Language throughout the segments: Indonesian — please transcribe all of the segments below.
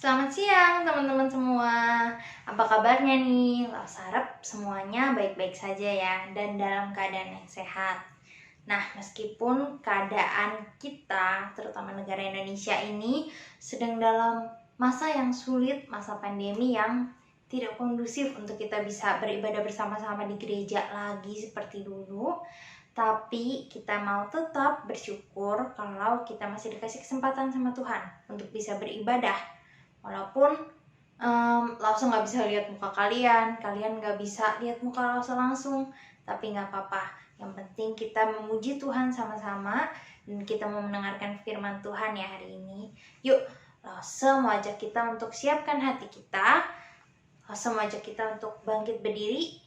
Selamat siang teman-teman semua. Apa kabarnya nih? Laos harap semuanya baik-baik saja ya dan dalam keadaan yang sehat. Nah, meskipun keadaan kita, terutama negara Indonesia ini sedang dalam masa yang sulit, masa pandemi yang tidak kondusif untuk kita bisa beribadah bersama-sama di gereja lagi seperti dulu. Tapi kita mau tetap bersyukur kalau kita masih dikasih kesempatan sama Tuhan untuk bisa beribadah. Walaupun Lausa nggak bisa lihat muka kalian nggak bisa lihat muka Lausa langsung, tapi nggak apa-apa. Yang penting kita memuji Tuhan sama-sama dan kita mau mendengarkan firman Tuhan ya hari ini. Yuk, Lausa mau ajak kita untuk siapkan hati kita. Lausa mau ajak kita untuk bangkit berdiri.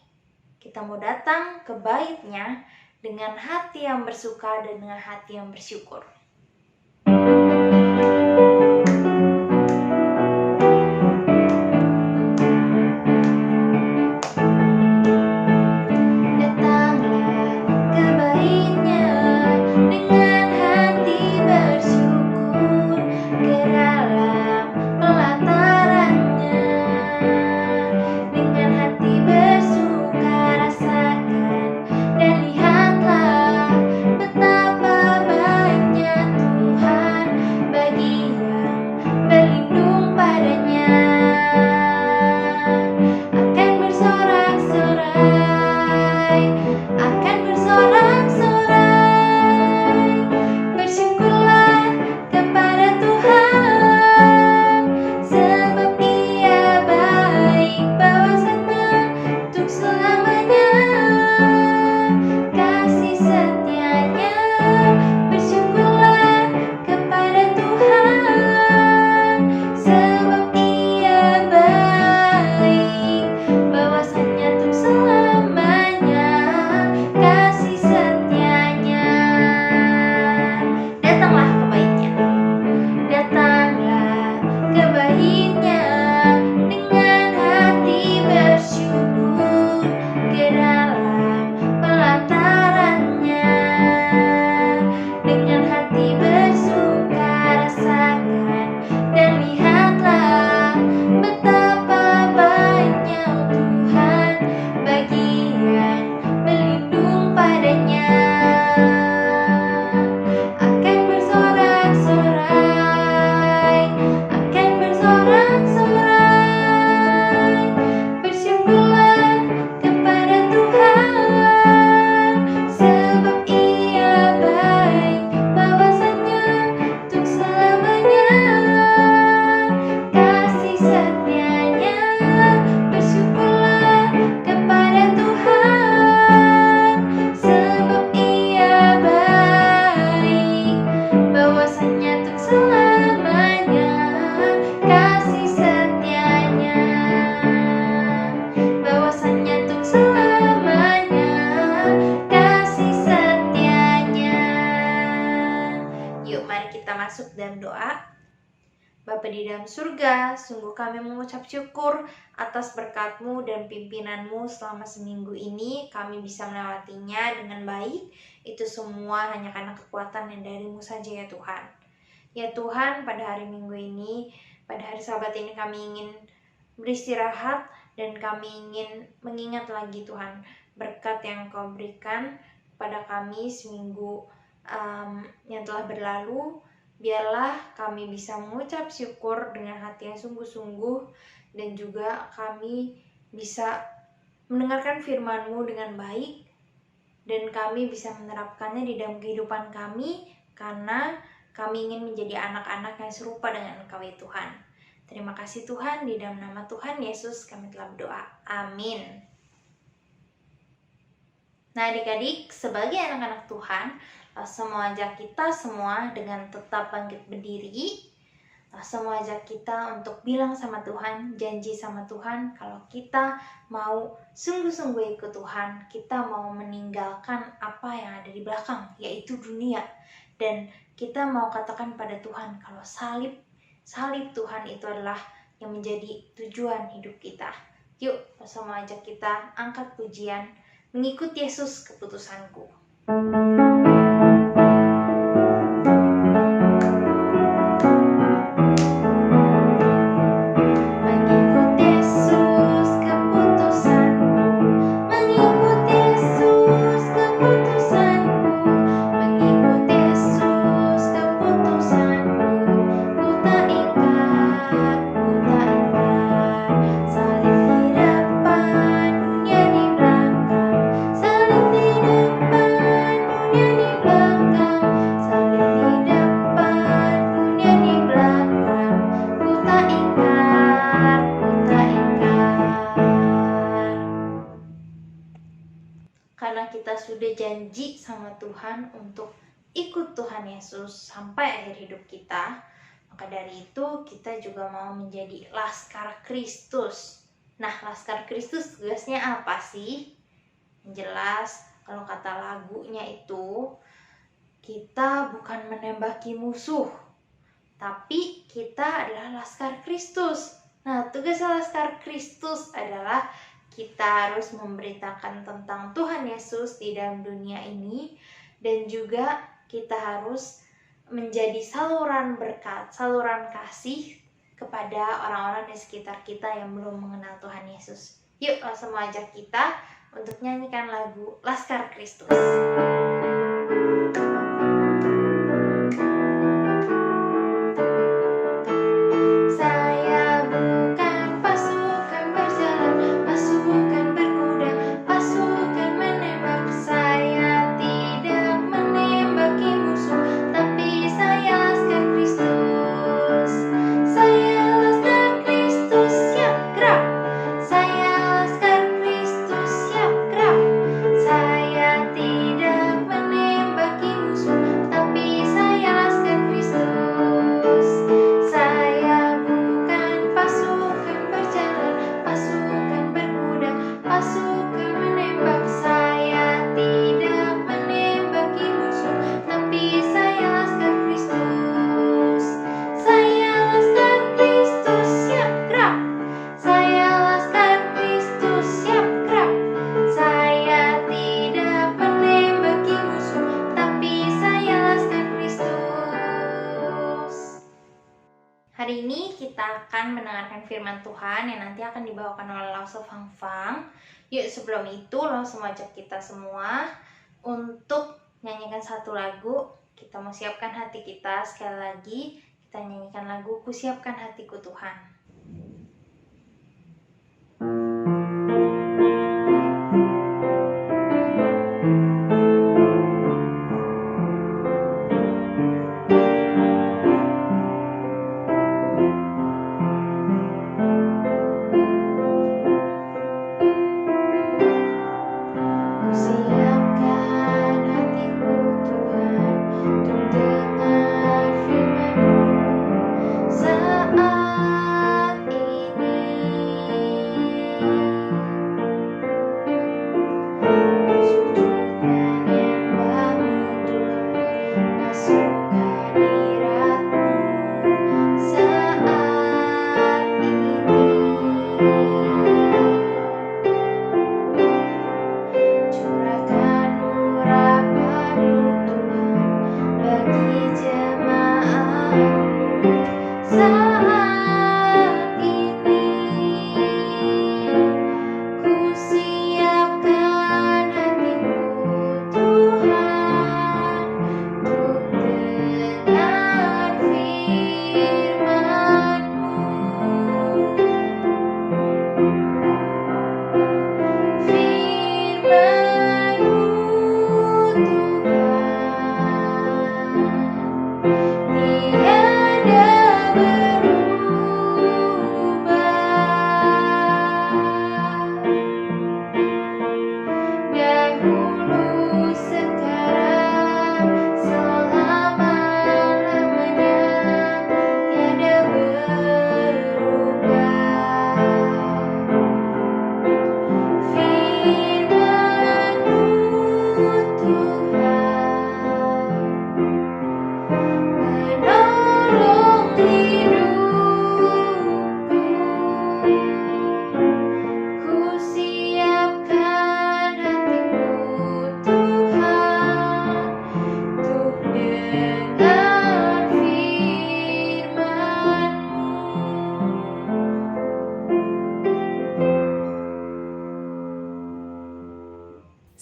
Kita mau datang ke bait-Nya dengan hati yang bersuka dan dengan hati yang bersyukur. Masuk dalam doa. Bapa di dalam surga, sungguh kami mengucap syukur atas berkat-Mu dan pimpinan-Mu selama seminggu ini. Kami bisa melewatinya dengan baik. Itu semua hanya karena kekuatan yang dari-Mu saja ya Tuhan. Ya Tuhan, pada hari Minggu ini, pada hari Sabat ini kami ingin beristirahat dan kami ingin mengingat lagi Tuhan berkat yang Kau berikan pada kami seminggu yang telah berlalu. Biarlah kami bisa mengucap syukur dengan hati yang sungguh-sungguh dan juga kami bisa mendengarkan firman-Mu dengan baik dan kami bisa menerapkannya di dalam kehidupan kami karena kami ingin menjadi anak-anak yang serupa dengan Engkau ya Tuhan. Terima kasih Tuhan, di dalam nama Tuhan Yesus kami telah berdoa. Amin. Nah adik-adik, sebagai anak-anak Tuhan, langsung mengajak kita semua dengan tetap bangkit berdiri. Langsung mengajak kita untuk bilang sama Tuhan, janji sama Tuhan, kalau kita mau sungguh-sungguh ikut Tuhan, kita mau meninggalkan apa yang ada di belakang, yaitu dunia. Dan kita mau katakan pada Tuhan, kalau salib Tuhan itu adalah yang menjadi tujuan hidup kita. Yuk, langsung mengajak kita angkat pujian, mengikut Yesus keputusanku. Karena kita sudah janji sama Tuhan untuk ikut Tuhan Yesus sampai akhir hidup kita, maka dari itu kita juga mau menjadi Laskar Kristus. Nah, Laskar Kristus tugasnya apa sih? Yang jelas, kalau kata lagunya itu, kita bukan menembaki musuh, tapi kita adalah Laskar Kristus. Nah, tugas Laskar Kristus adalah kita harus memberitakan tentang Tuhan Yesus di dalam dunia ini, dan juga kita harus menjadi saluran berkat, saluran kasih kepada orang-orang di sekitar kita yang belum mengenal Tuhan Yesus. Yuk, langsung ajak kita untuk nyanyikan lagu Laskar Kristus. Hari ini kita akan mendengarkan firman Tuhan yang nanti akan dibawakan oleh Lause Fang Fang. Yuk, sebelum itu langsung ajak kita semua untuk nyanyikan satu lagu. Kita mau siapkan hati kita. Sekali lagi kita nyanyikan lagu Kusiapkan Hatiku Tuhan. Saat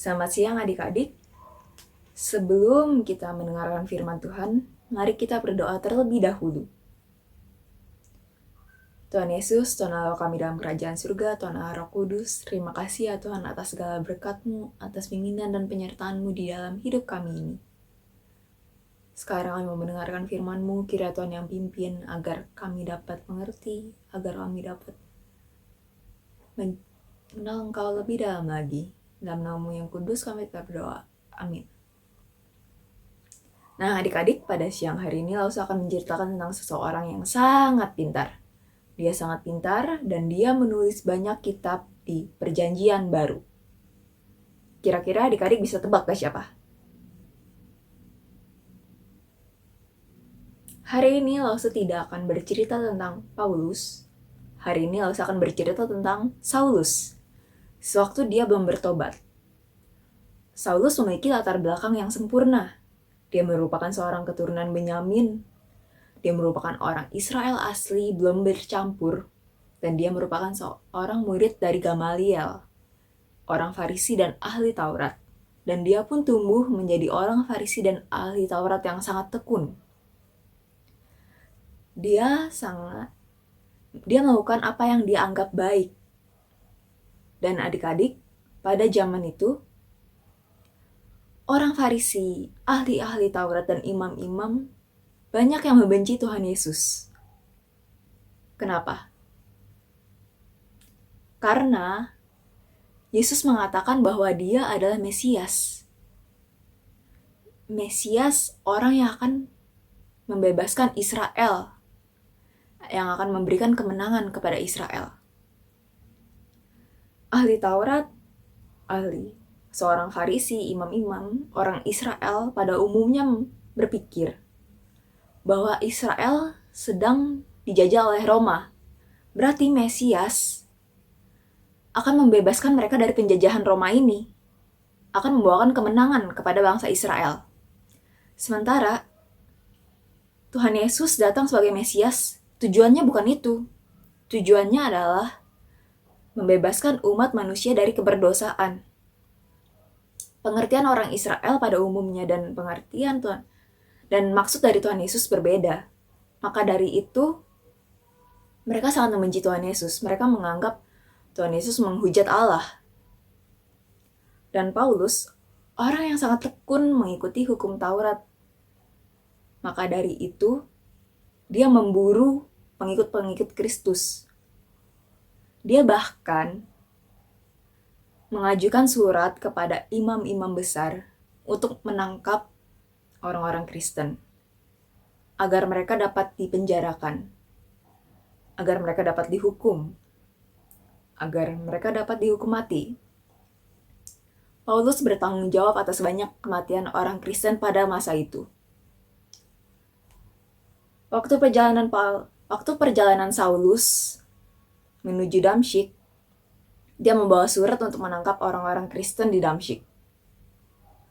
Selamat siang adik-adik. Sebelum kita mendengarkan firman Tuhan, mari kita berdoa terlebih dahulu. Tuhan Yesus, Tuhan Allah kami dalam kerajaan surga, Tuhan Allah Roh Kudus, terima kasih ya Tuhan atas segala berkat-Mu, atas bimbingan dan penyertaan-Mu di dalam hidup kami ini. Sekarang kami mau mendengarkan firman-Mu, kiranya Tuhan yang pimpin agar kami dapat mengerti, agar kami dapat mengenal Engkau lebih dalam lagi. Dalam nama-Mu yang kudus kami tetap berdoa. Amin. Nah adik-adik, pada siang hari ini Lausa akan menceritakan tentang seseorang yang sangat pintar. Dia sangat pintar dan dia menulis banyak kitab di Perjanjian Baru. Kira-kira adik-adik bisa tebak ke siapa? Hari ini Lausa tidak akan bercerita tentang Paulus. Hari ini Lausa akan bercerita tentang Saulus. Sewaktu dia belum bertobat. Saulus memiliki latar belakang yang sempurna. Dia merupakan seorang keturunan Benyamin. Dia merupakan orang Israel asli, belum bercampur. Dan dia merupakan seorang murid dari Gamaliel, orang Farisi dan ahli Taurat. Dan dia pun tumbuh menjadi orang Farisi dan ahli Taurat yang sangat tekun. Dia melakukan apa yang dia anggap baik. Dan adik-adik, pada zaman itu, orang Farisi, ahli-ahli Taurat dan imam-imam banyak yang membenci Tuhan Yesus. Kenapa? Karena Yesus mengatakan bahwa dia adalah Mesias. Mesias, orang yang akan membebaskan Israel, yang akan memberikan kemenangan kepada Israel. Ahli Taurat, seorang Farisi, imam-imam, orang Israel pada umumnya berpikir bahwa Israel sedang dijajah oleh Roma. Berarti Mesias akan membebaskan mereka dari penjajahan Roma ini, akan membawakan kemenangan kepada bangsa Israel. Sementara Tuhan Yesus datang sebagai Mesias, tujuannya bukan itu. Tujuannya adalah membebaskan umat manusia dari keberdosaan. Pengertian orang Israel pada umumnya dan pengertian Tuhan dan maksud dari Tuhan Yesus berbeda. Maka dari itu, mereka sangat membenci Tuhan Yesus. Mereka menganggap Tuhan Yesus menghujat Allah. Dan Paulus, orang yang sangat tekun mengikuti hukum Taurat. Maka dari itu, dia memburu pengikut-pengikut Kristus. Dia bahkan mengajukan surat kepada imam-imam besar untuk menangkap orang-orang Kristen, agar mereka dapat dipenjarakan, agar mereka dapat dihukum, agar mereka dapat dihukum mati. Paulus bertanggung jawab atas banyak kematian orang Kristen pada masa itu. Waktu perjalanan Saulus menuju Damsyik, dia membawa surat untuk menangkap orang-orang Kristen di Damsyik.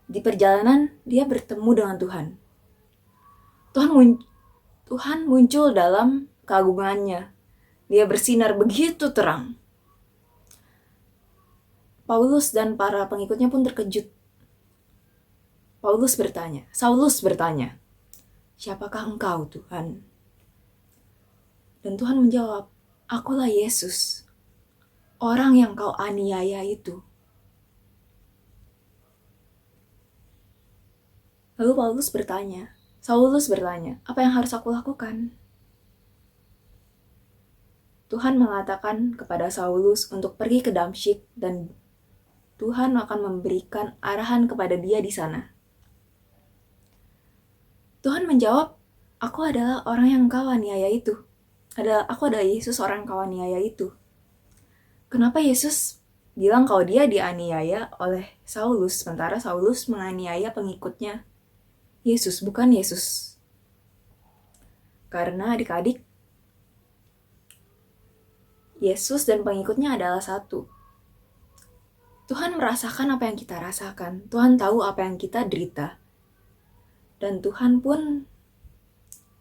Di perjalanan, dia bertemu dengan Tuhan. Tuhan muncul dalam keagungannya. Dia bersinar begitu terang. Paulus dan para pengikutnya pun terkejut. Saulus bertanya, "Siapakah engkau, Tuhan?" Dan Tuhan menjawab, "Akulah Yesus, orang yang kau aniaya itu." Lalu Saulus bertanya, "Apa yang harus aku lakukan?" Tuhan mengatakan kepada Saulus untuk pergi ke Damsyik dan Tuhan akan memberikan arahan kepada dia di sana. Tuhan menjawab, "Aku adalah orang yang kau aniaya itu. Aku adalah Yesus orang yang kau aniaya itu." Kenapa Yesus bilang kalau dia dianiaya oleh Saulus, sementara Saulus menganiaya pengikutnya Yesus, bukan Yesus? Karena adik-adik, Yesus dan pengikutnya adalah satu. Tuhan merasakan apa yang kita rasakan. Tuhan tahu apa yang kita derita. Dan Tuhan pun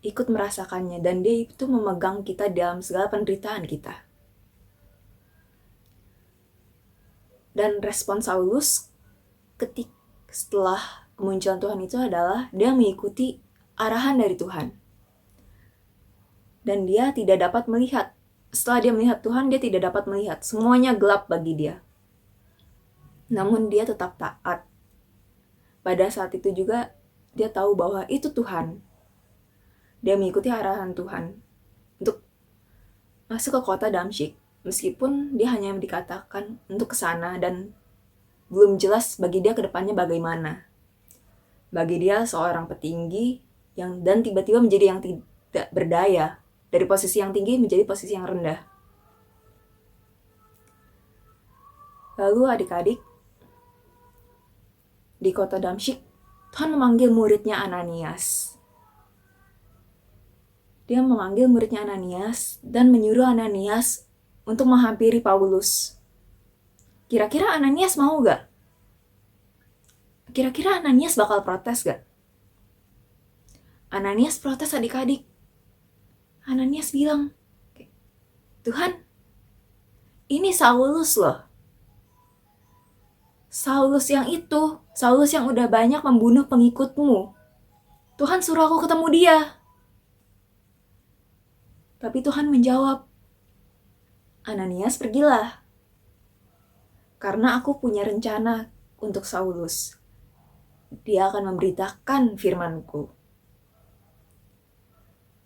ikut merasakannya. Dan dia itu memegang kita dalam segala penderitaan kita. Dan respon Saulus setelah kemunculan Tuhan itu adalah dia mengikuti arahan dari Tuhan. Dan dia tidak dapat melihat. Setelah dia melihat Tuhan, dia tidak dapat melihat. Semuanya gelap bagi dia. Namun dia tetap taat. Pada saat itu juga dia tahu bahwa itu Tuhan. Dia mengikuti arahan Tuhan untuk masuk ke kota Damsyik. Meskipun dia hanya dikatakan untuk ke sana dan belum jelas bagi dia ke depannya bagaimana. Bagi dia seorang petinggi dan tiba-tiba menjadi yang tidak berdaya. Dari posisi yang tinggi menjadi posisi yang rendah. Lalu adik-adik, di kota Damsyik, Tuhan memanggil muridnya Ananias. Dia memanggil muridnya Ananias dan menyuruh Ananias untuk menghampiri Paulus. Kira-kira Ananias mau gak? Kira-kira Ananias bakal protes gak? Ananias protes adik-adik. Ananias bilang, Tuhan, ini Saulus loh. Saulus yang itu, Saulus yang udah banyak membunuh pengikutmu. Tuhan suruh aku ketemu dia. Tapi Tuhan menjawab, Ananias pergilah. Karena aku punya rencana untuk Saulus. Dia akan memberitakan firman-Ku.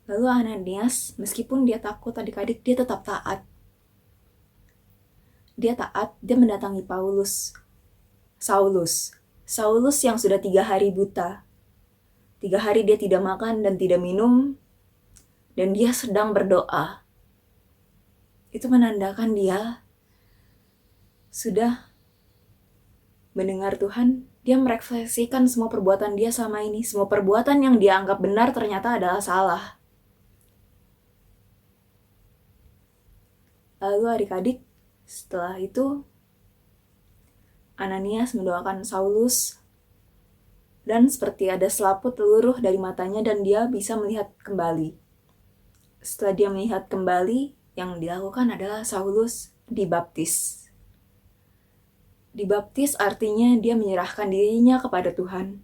Lalu Ananias, meskipun dia takut adik-adik, dia tetap taat. Dia taat, dia mendatangi Saulus yang sudah 3 hari buta. 3 hari dia tidak makan dan tidak minum. Dan dia sedang berdoa. Itu menandakan dia sudah mendengar Tuhan. Dia merefleksikan semua perbuatan dia selama ini. Semua perbuatan yang dia anggap benar ternyata adalah salah. Lalu adik-adik, setelah itu Ananias mendoakan Saulus dan seperti ada selaput luruh dari matanya dan dia bisa melihat kembali. Setelah dia melihat kembali, yang dilakukan adalah Saulus dibaptis. Dibaptis artinya dia menyerahkan dirinya kepada Tuhan.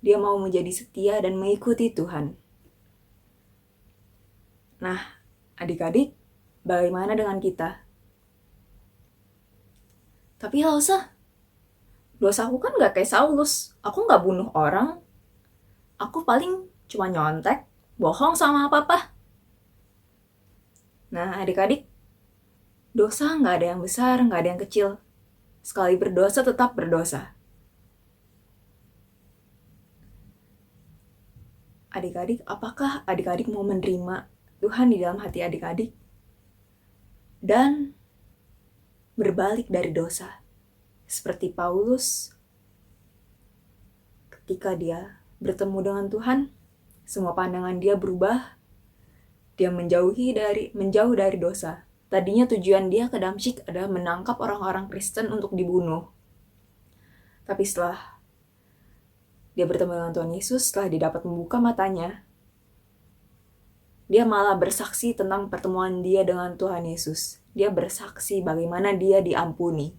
Dia mau menjadi setia dan mengikuti Tuhan. Nah, adik-adik, bagaimana dengan kita? Tapi Halsa, dosaku kan gak kayak Saulus. Aku gak bunuh orang. Aku paling cuma nyontek, bohong sama apa-apa. Nah, adik-adik, dosa gak ada yang besar, gak ada yang kecil. Sekali berdosa, tetap berdosa. Adik-adik, apakah adik-adik mau menerima Tuhan di dalam hati adik-adik? Dan berbalik dari dosa. Seperti Paulus, ketika dia bertemu dengan Tuhan, semua pandangan dia berubah. Dia menjauh dari dosa. Tadinya tujuan dia ke Damsyik adalah menangkap orang-orang Kristen untuk dibunuh. Tapi setelah dia bertemu dengan Tuhan Yesus, setelah dia dapat membuka matanya, dia malah bersaksi tentang pertemuan dia dengan Tuhan Yesus. Dia bersaksi bagaimana dia diampuni.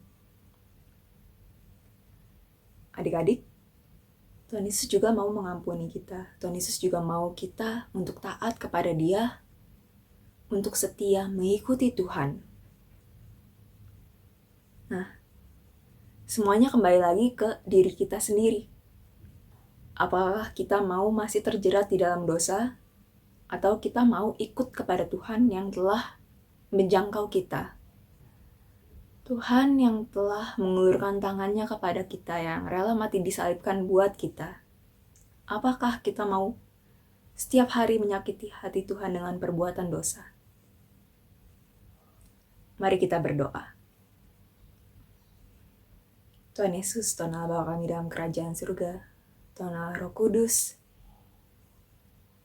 Adik-adik, Tuhan Yesus juga mau mengampuni kita. Tuhan Yesus juga mau kita untuk taat kepada Dia, untuk setia mengikuti Tuhan. Nah, semuanya kembali lagi ke diri kita sendiri. Apakah kita mau masih terjerat di dalam dosa, atau kita mau ikut kepada Tuhan yang telah menjangkau kita? Tuhan yang telah mengulurkan tangannya kepada kita, yang rela mati disalibkan buat kita. Apakah kita mau setiap hari menyakiti hati Tuhan dengan perbuatan dosa? Mari kita berdoa. Tuhan Yesus, Tuhan Allah Bapa kami dalam kerajaan surga, Tuhan Allah Roh Kudus,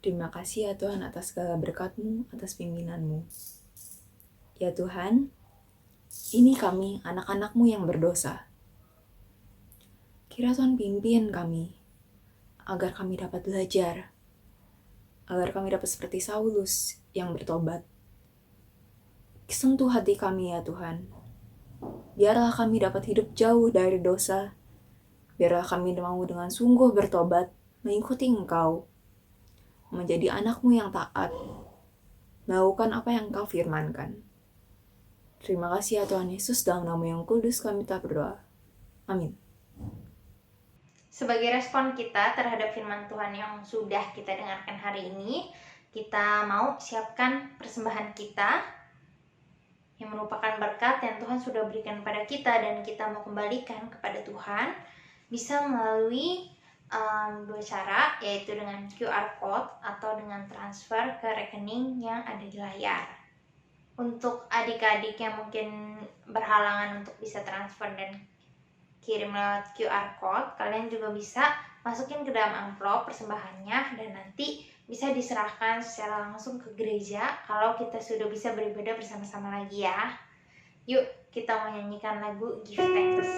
terima kasih ya Tuhan atas segala berkat-Mu, atas pimpinan-Mu. Ya Tuhan, ini kami, anak-anak-Mu yang berdosa. Kira Tuhan pimpin kami, agar kami dapat belajar, agar kami dapat seperti Saulus yang bertobat. Sentuh hati kami ya Tuhan. Biarlah kami dapat hidup jauh dari dosa. biarlah kami mau dengan sungguh bertobat, mengikuti Engkau, menjadi anak-Mu yang taat, melakukan apa yang Engkau firmankan. Terima kasih ya Tuhan Yesus, dalam nama yang kudus kami telah berdoa. Amin. Sebagai respon kita terhadap firman Tuhan yang sudah kita dengarkan hari ini, kita mau siapkan persembahan kita yang merupakan berkat yang Tuhan sudah berikan pada kita dan kita mau kembalikan kepada Tuhan, bisa melalui dua cara, yaitu dengan QR Code atau dengan transfer ke rekening yang ada di layar. Untuk adik-adik yang mungkin berhalangan untuk bisa transfer dan kirim lewat QR Code, kalian juga bisa masukin ke dalam amplop persembahannya dan nanti bisa diserahkan secara langsung ke gereja kalau kita sudah bisa beribadah bersama-sama lagi ya. Yuk, kita mau nyanyikan lagu Give Thanks.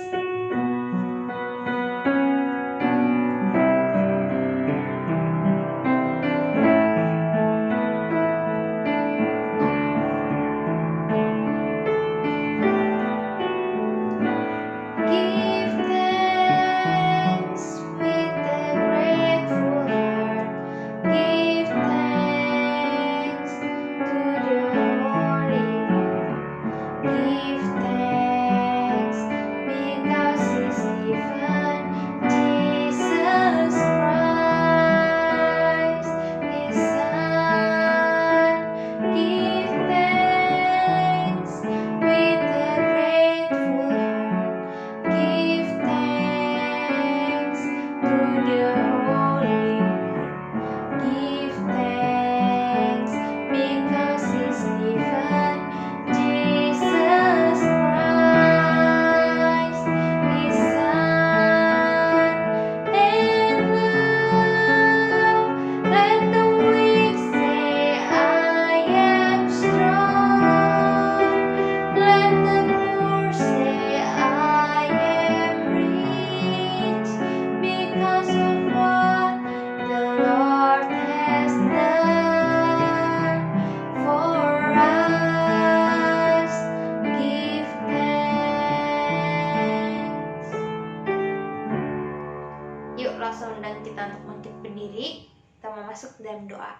Langsung undang kita untuk bangkit berdiri. Kita mau masuk dalam doa.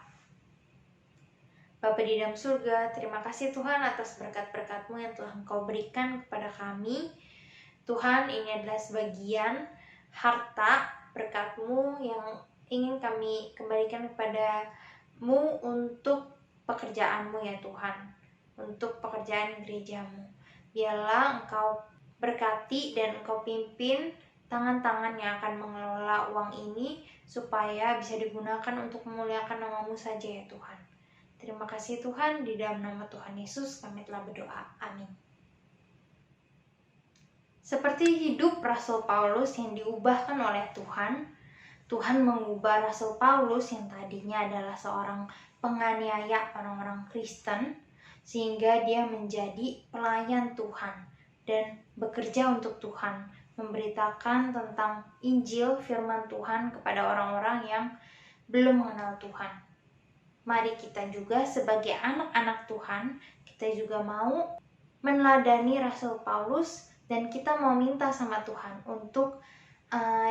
Bapa di dalam surga, terima kasih Tuhan atas berkat-berkat-Mu yang telah Engkau berikan kepada kami. Tuhan, ini adalah sebagian harta berkat-Mu yang ingin kami kembalikan kepada-Mu untuk pekerjaan-Mu ya Tuhan, untuk pekerjaan gereja-Mu. Biarlah Engkau berkati dan Engkau pimpin tangan-tangan yang akan mengelola uang ini supaya bisa digunakan untuk memuliakan nama-Mu saja ya Tuhan. Terima kasih Tuhan, di dalam nama Tuhan Yesus kami telah berdoa. Amin. Seperti hidup Rasul Paulus yang diubahkan oleh Tuhan, Tuhan mengubah Rasul Paulus yang tadinya adalah seorang penganiaya orang-orang Kristen, sehingga dia menjadi pelayan Tuhan dan bekerja untuk Tuhan, memberitakan tentang Injil firman Tuhan kepada orang-orang yang belum mengenal Tuhan. Mari kita juga sebagai anak-anak Tuhan, kita juga mau meneladani Rasul Paulus dan kita mau minta sama Tuhan untuk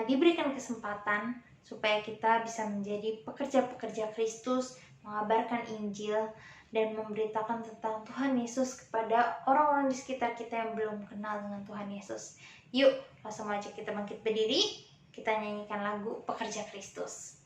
diberikan kesempatan supaya kita bisa menjadi pekerja-pekerja Kristus, mengabarkan Injil dan memberitakan tentang Tuhan Yesus kepada orang-orang di sekitar kita yang belum kenal dengan Tuhan Yesus. Yuk, langsung aja kita bangkit berdiri, kita nyanyikan lagu Pekerja Kristus.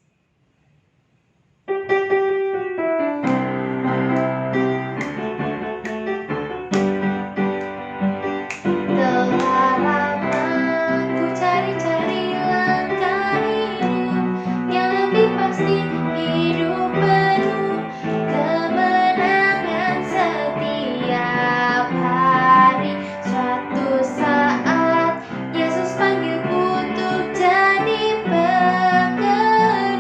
Yesus panggilku untuk jadi pekerja.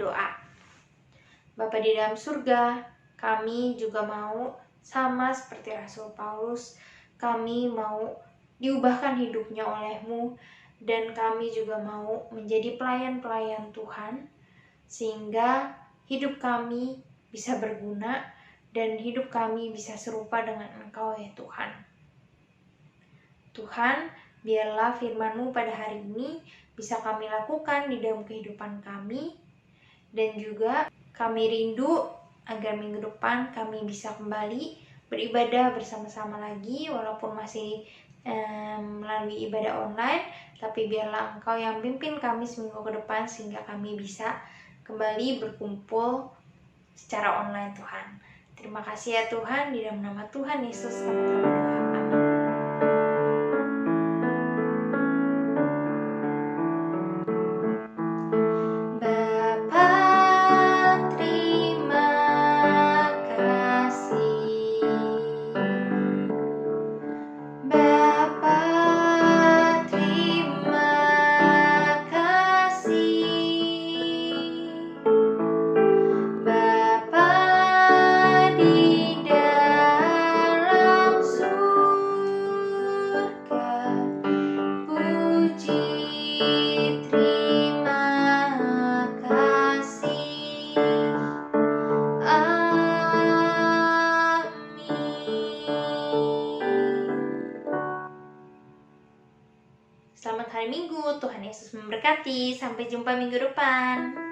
berdoa. Bapa di dalam surga, kami juga mau sama seperti Rasul Paulus, kami mau diubahkan hidupnya oleh-Mu, dan kami juga mau menjadi pelayan-pelayan Tuhan, sehingga hidup kami bisa berguna dan hidup kami bisa serupa dengan Engkau ya Tuhan. Tuhan, biarlah firman-Mu pada hari ini bisa kami lakukan di dalam kehidupan kami, dan juga kami rindu agar minggu depan kami bisa kembali beribadah bersama-sama lagi, walaupun masih melalui ibadah online, tapi biarlah Engkau yang pimpin kami seminggu ke depan sehingga kami bisa kembali berkumpul secara online Tuhan. Terima kasih ya Tuhan, di dalam nama Tuhan Yesus kami telah berdoa. Amin. Bapa, terima kasih. Bapa, terima kasih. Bapa di dalam surga, puji terima kasih. Amin. Selamat hari Minggu, Tuhan Yesus memberkati. Sampai jumpa minggu depan.